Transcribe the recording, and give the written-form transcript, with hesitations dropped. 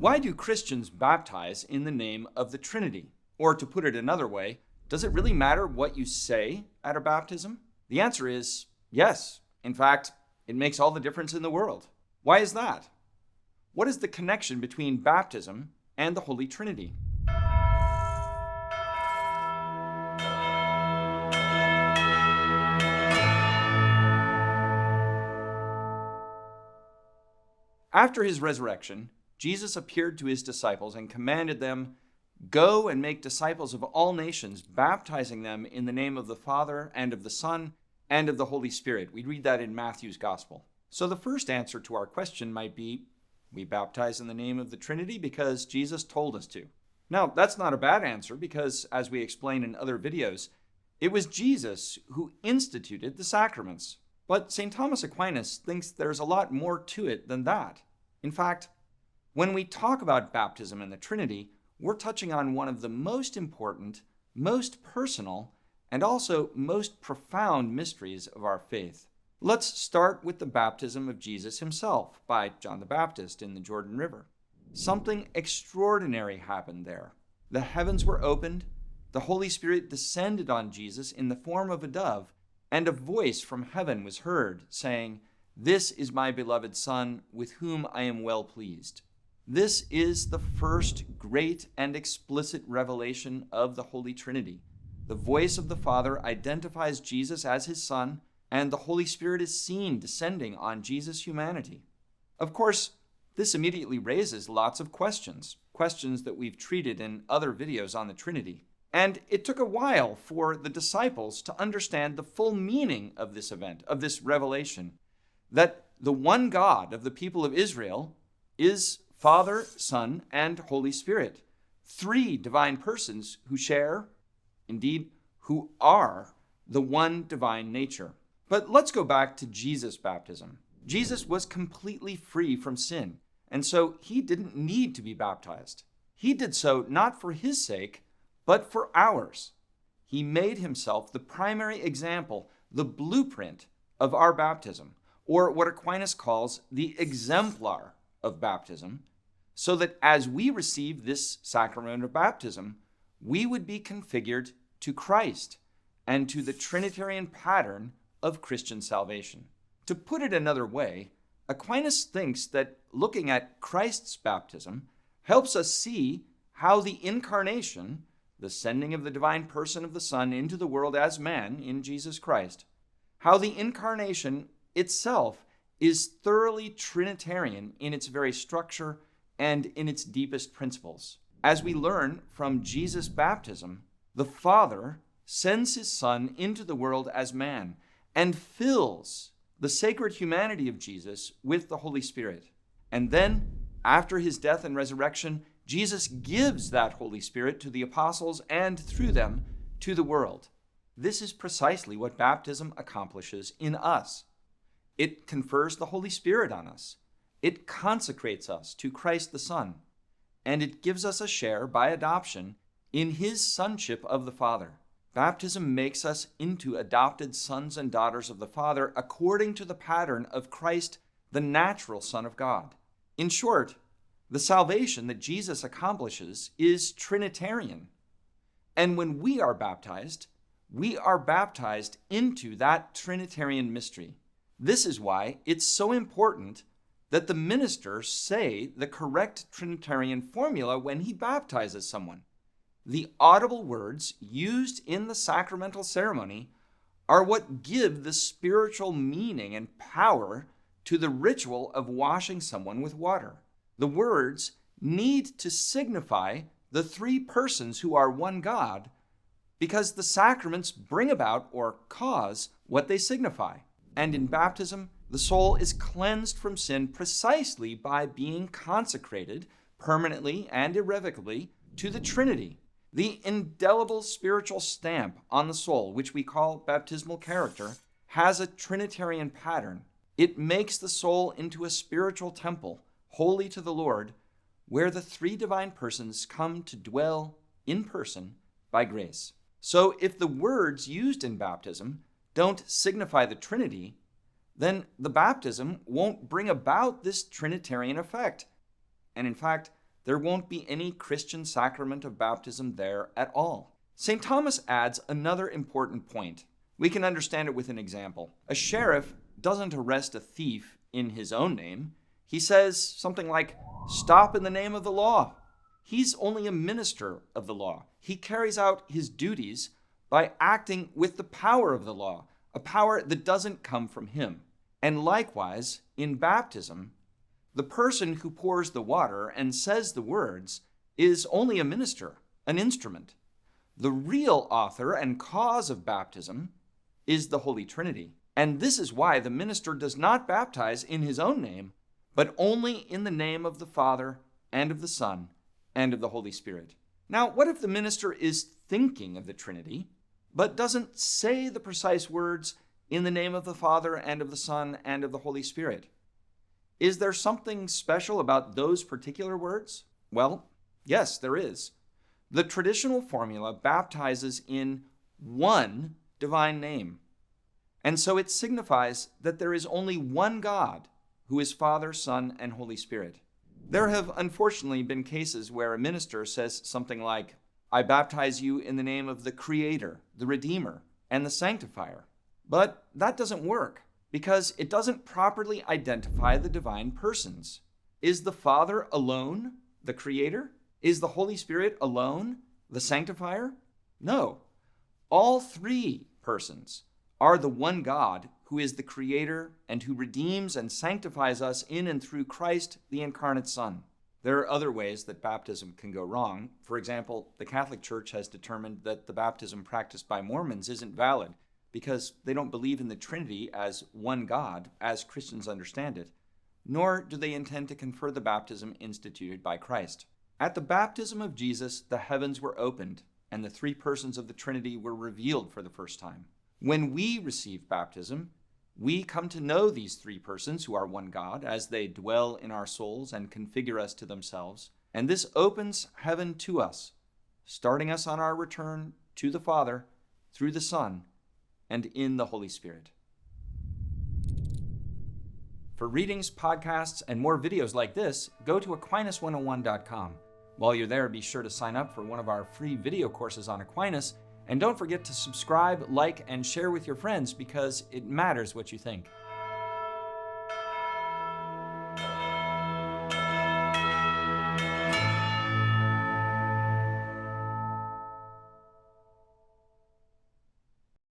Why do Christians baptize in the name of the Trinity? Or to put it another way, does it really matter what you say at a baptism? The answer is yes. In fact, it makes all the difference in the world. Why is that? What is the connection between baptism and the Holy Trinity? After his resurrection, Jesus appeared to his disciples and commanded them, "Go and make disciples of all nations, baptizing them in the name of the Father and of the Son and of the Holy Spirit." We read that in Matthew's Gospel. So the first answer to our question might be, we baptize in the name of the Trinity because Jesus told us to. Now, that's not a bad answer because, as we explain in other videos, it was Jesus who instituted the sacraments. But St. Thomas Aquinas thinks there's a lot more to it than that. In fact, when we talk about baptism and the Trinity, we're touching on one of the most important, most personal, and also most profound mysteries of our faith. Let's start with the baptism of Jesus himself by John the Baptist in the Jordan River. Something extraordinary happened there. The heavens were opened, the Holy Spirit descended on Jesus in the form of a dove, and a voice from heaven was heard, saying, "This is my beloved Son, with whom I am well pleased." This is the first great and explicit revelation of the Holy Trinity. The voice of the Father identifies Jesus as his Son, and the Holy Spirit is seen descending on Jesus' humanity. Of course, this immediately raises lots of questions that we've treated in other videos on the Trinity. And it took a while for the disciples to understand the full meaning of this event, of this revelation, that the one God of the people of Israel is Father, Son, and Holy Spirit, three divine persons who share, indeed, who are the one divine nature. But let's go back to Jesus' baptism. Jesus was completely free from sin, and so he didn't need to be baptized. He did so not for his sake, but for ours. He made himself the primary example, the blueprint of our baptism, or what Aquinas calls the exemplar of baptism, so that as we receive this sacrament of baptism, we would be configured to Christ and to the Trinitarian pattern of Christian salvation. To put it another way, Aquinas thinks that looking at Christ's baptism helps us see how the incarnation, the sending of the divine person of the Son into the world as man in Jesus Christ, how the incarnation itself is thoroughly Trinitarian in its very structure and in its deepest principles. As we learn from Jesus' baptism, the Father sends his Son into the world as man and fills the sacred humanity of Jesus with the Holy Spirit. And then, after his death and resurrection, Jesus gives that Holy Spirit to the apostles and through them to the world. This is precisely what baptism accomplishes in us. It confers the Holy Spirit on us. It consecrates us to Christ the Son, and it gives us a share by adoption in his sonship of the Father. Baptism makes us into adopted sons and daughters of the Father according to the pattern of Christ, the natural Son of God. In short, the salvation that Jesus accomplishes is Trinitarian. And when we are baptized into that Trinitarian mystery. This is why it's so important that the minister say the correct Trinitarian formula when he baptizes someone. The audible words used in the sacramental ceremony are what give the spiritual meaning and power to the ritual of washing someone with water. The words need to signify the three persons who are one God, because the sacraments bring about or cause what they signify. And in baptism, the soul is cleansed from sin precisely by being consecrated permanently and irrevocably to the Trinity. The indelible spiritual stamp on the soul, which we call baptismal character, has a Trinitarian pattern. It makes the soul into a spiritual temple, holy to the Lord, where the three divine persons come to dwell in person by grace. So if the words used in baptism don't signify the Trinity, then the baptism won't bring about this Trinitarian effect. And in fact, there won't be any Christian sacrament of baptism there at all. St. Thomas adds another important point. We can understand it with an example. A sheriff doesn't arrest a thief in his own name. He says something like, "Stop in the name of the law." He's only a minister of the law. He carries out his duties by acting with the power of the law, a power that doesn't come from him. And likewise, in baptism, the person who pours the water and says the words is only a minister, an instrument. The real author and cause of baptism is the Holy Trinity. And this is why the minister does not baptize in his own name, but only in the name of the Father and of the Son and of the Holy Spirit. Now, what if the minister is thinking of the Trinity, but doesn't say the precise words in the name of the Father and of the Son and of the Holy Spirit? Is there something special about those particular words? Well, yes, there is. The traditional formula baptizes in one divine name. And so it signifies that there is only one God who is Father, Son, and Holy Spirit. There have unfortunately been cases where a minister says something like, "I baptize you in the name of the Creator, the Redeemer, and the Sanctifier." But that doesn't work because it doesn't properly identify the divine persons. Is the Father alone the Creator? Is the Holy Spirit alone the Sanctifier? No. All three persons are the one God who is the Creator and who redeems and sanctifies us in and through Christ, the incarnate Son. There are other ways that baptism can go wrong. For example, the Catholic Church has determined that the baptism practiced by Mormons isn't valid because they don't believe in the Trinity as one God, as Christians understand it, nor do they intend to confer the baptism instituted by Christ. At the baptism of Jesus, the heavens were opened, and the three persons of the Trinity were revealed for the first time. When we receive baptism, we come to know these three persons who are one God as they dwell in our souls and configure us to themselves. And this opens heaven to us, starting us on our return to the Father through the Son and in the Holy Spirit. For readings, podcasts, and more videos like this, go to Aquinas101.com. While you're there, be sure to sign up for one of our free video courses on Aquinas. And don't forget to subscribe, like, and share with your friends because it matters what you think.